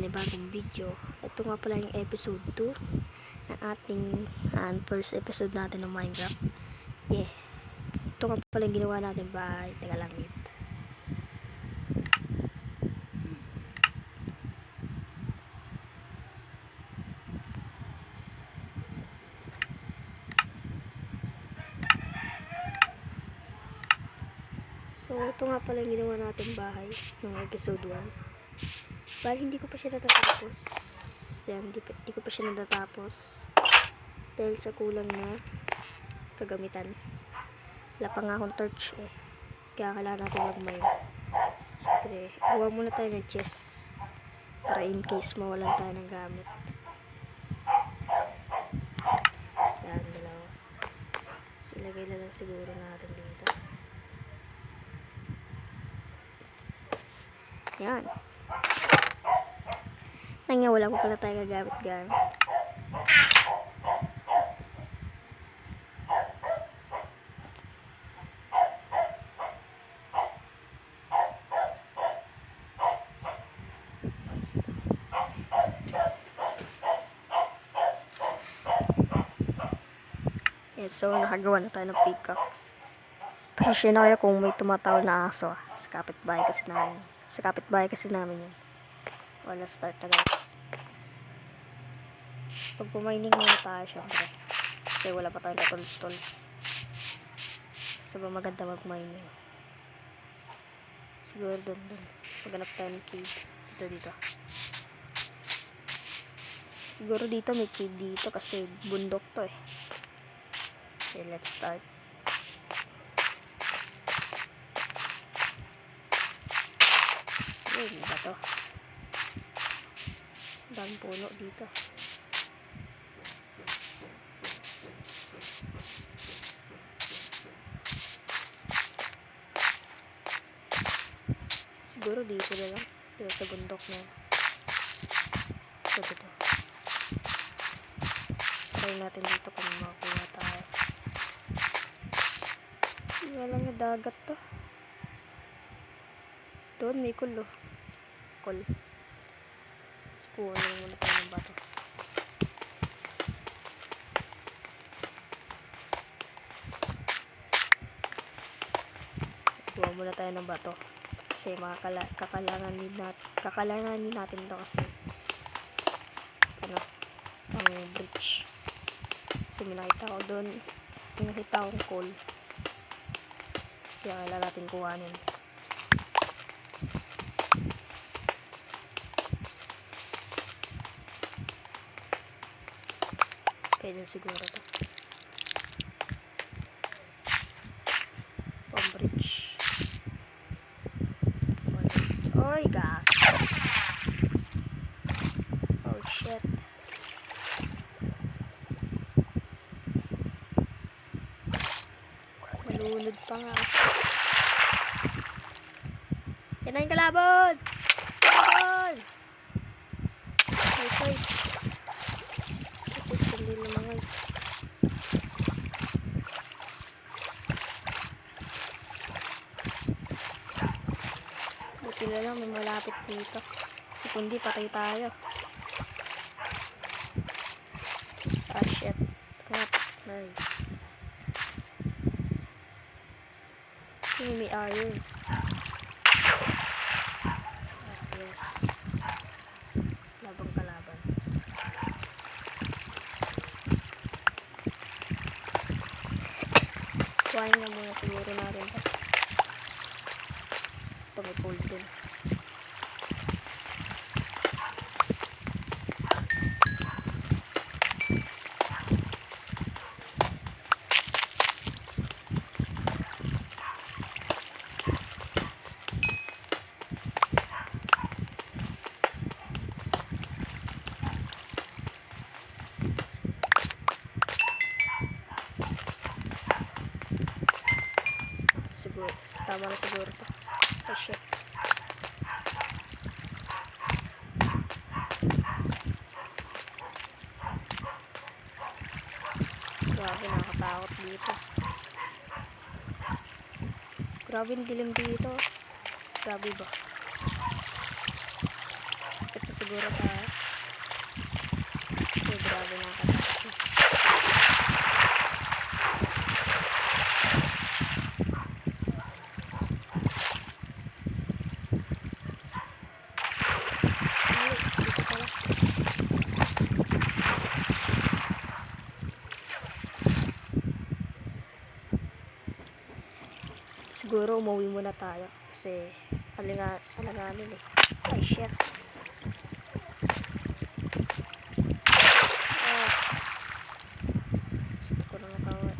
panibagong video. Ito nga pala yung episode 2 ng ating first episode natin ng Minecraft. Ito nga pala yung ginawa natin bahay. Teka lang yun. So, ito nga pala yung ginawa natin bahay ng episode 1. Bali, hindi ko pa siya natatapos. Yan, hindi ko pa siya natatapos. Dahil sa kulang na kagamitan. Wala pa nga akong torch eh. Kaya kailangan natin mag-mine. Siyempre, gawa muna tayo ng chest. Para in case mawalan tayo ng gamit. Yan, dalawa. Silagay na lang siguro natin dito. Yan. Nga, wala ko pala tayo gagamit-gamit. So, nakagawa na tayo ng pickaxe. Pasensya na kayo kung may tumatawal na aso. Sa kapitbahay kasi namin. Sa kapitbahay kasi namin yun. Wala start na guys. Pag pumining muna tayo syempre. Kasi wala pa tayong tools. So, ba maganda mag-mining. Siguro doon. Maghanap tayo ng cave. Dito. Siguro dito may cave dito kasi bundok to eh. Okay, let's start. Ayun, ba to? Daming puno dito. Siguro dito na lang. Dito sa bundok na. Dito. Try natin dito kung makakuha tayo. Walang dagat to. Doon may kulo. Kul. Kuha na muna tayo ng bato. Kuha muna tayo ng bato. Kasi kakalanganin natin to kasi ang bridge. So may nakita ko doon. May nakita akong coal. Kaya kailangan natin kuhanin. Pwede siguro to. Bridge. Oy, gas. Oh, shit. Malunod pa nga. Yan na yung kalabot. Kalabot. May choice. Kundi naman. Buti na lang may malapit dito. Kasi kundi patay tayo. Ah shit. Nice. May iron. Yes. Labang kalaban. Kuhain na muna siguro natin ito. Ito may gold din. Siguro, tama na siguro ito. Oh shit. Grabe, nakakatakot dito. Grabe yung dilim dito. Grabe ba? Ito siguro siguro tayo. Kasi grabe na katakot. Ay, dito pala. Siguro umuwi muna tayo kasi alanganin eh. Ay shit. Ah. Gusto ko na makawa.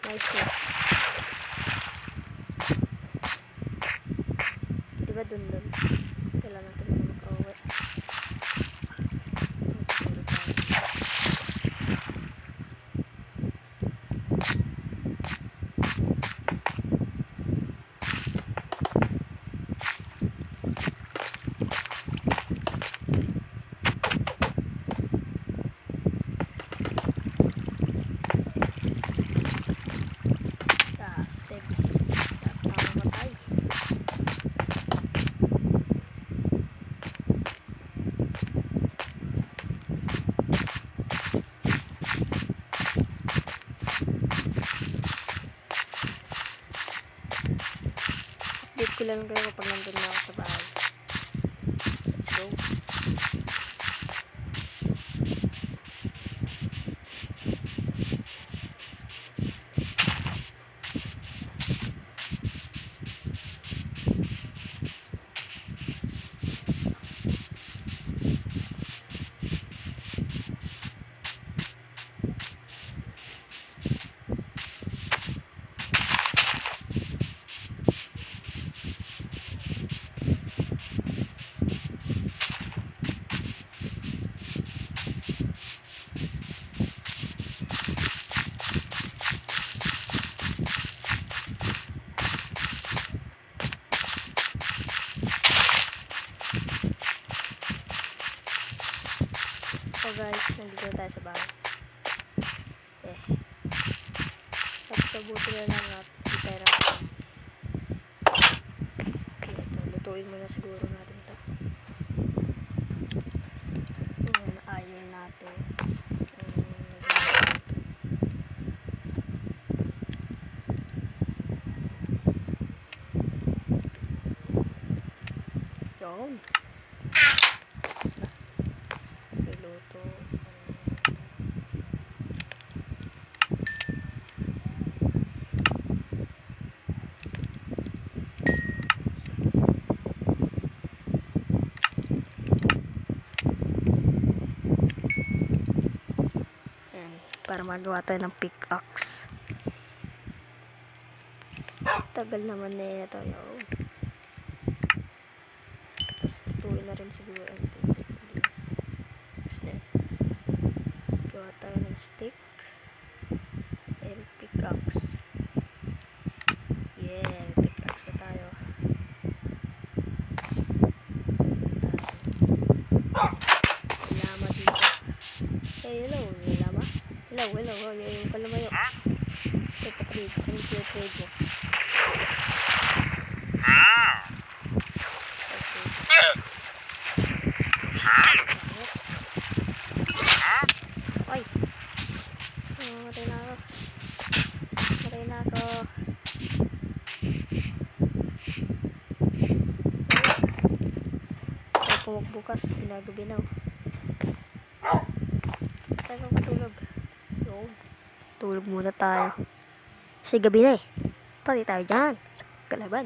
Nice eh. Diba dun? Kailangan natin na makawa. Siguro tayo. Step. Matay. Update ko lang kayo kapag nandun na ako sa bahay. Let's go. So guys, nandito tayo sa bahay. Pagsabuti na lang at itera natin. Okay, ito. Lutuin muna siguro natin ito. Ayan, iron natin. Yun. Niluto. Para magawa tayo ng pickaxe. Tagal naman na ito. Tapos tutuin na rin siguro. Tapos na. Tapos gawa tayo ng stick. And pickaxe. Yeah, pickaxe na tayo. Lama dito. Hey, hello. Lama? Hello. Yung kalamayo. Ito pa-trade. Ano yung trade mo? Ay! Matay na ako. Ay, bukas. Ginagabi na. Tayo matulog. Tulog muna tayo. Kasi gabi na eh. Pati tayo dyan. Sa kalaban.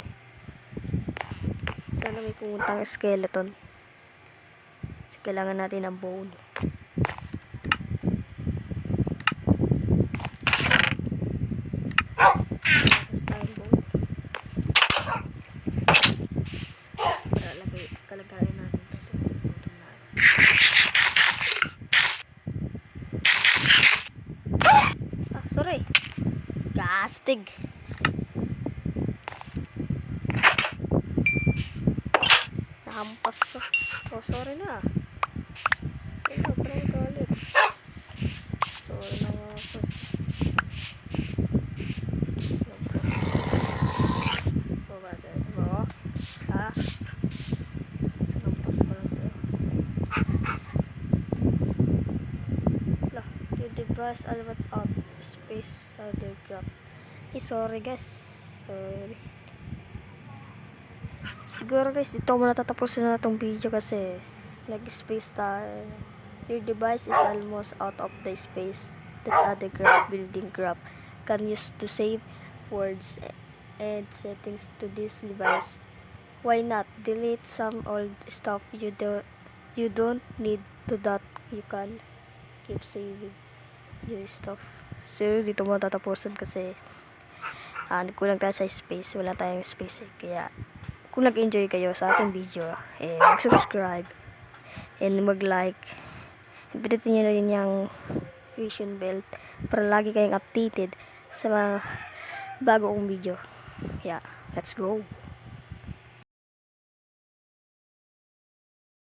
Sana may pumuntang skeleton. Kasi kailangan natin ng bone. Tapos tayong bone. Para kalagayan natin ito. Sorry. Gastig. Nahampas ko. Oh, sorry na. Parang galit. Sorry na nga ako. Nahampas ko. bus all out space other crap. Sorry guys. Sorry. Siguro guys, dito muna tatapusin na itong video kasi nag-space tayo. Your device is almost out of the space that other graph building graph can use to save words and settings to this device. Why not delete some old stuff you don't need to that you can keep saving new stuff. So dito muna tatapusin kasi nagkulang tayo sa space, wala tayong space kaya kung nag-enjoy kayo sa ating video, mag-subscribe and mag-like. Pindutin nyo na rin yung notification bell para lagi kayong updated sa mga bago kong video. Yeah, let's go!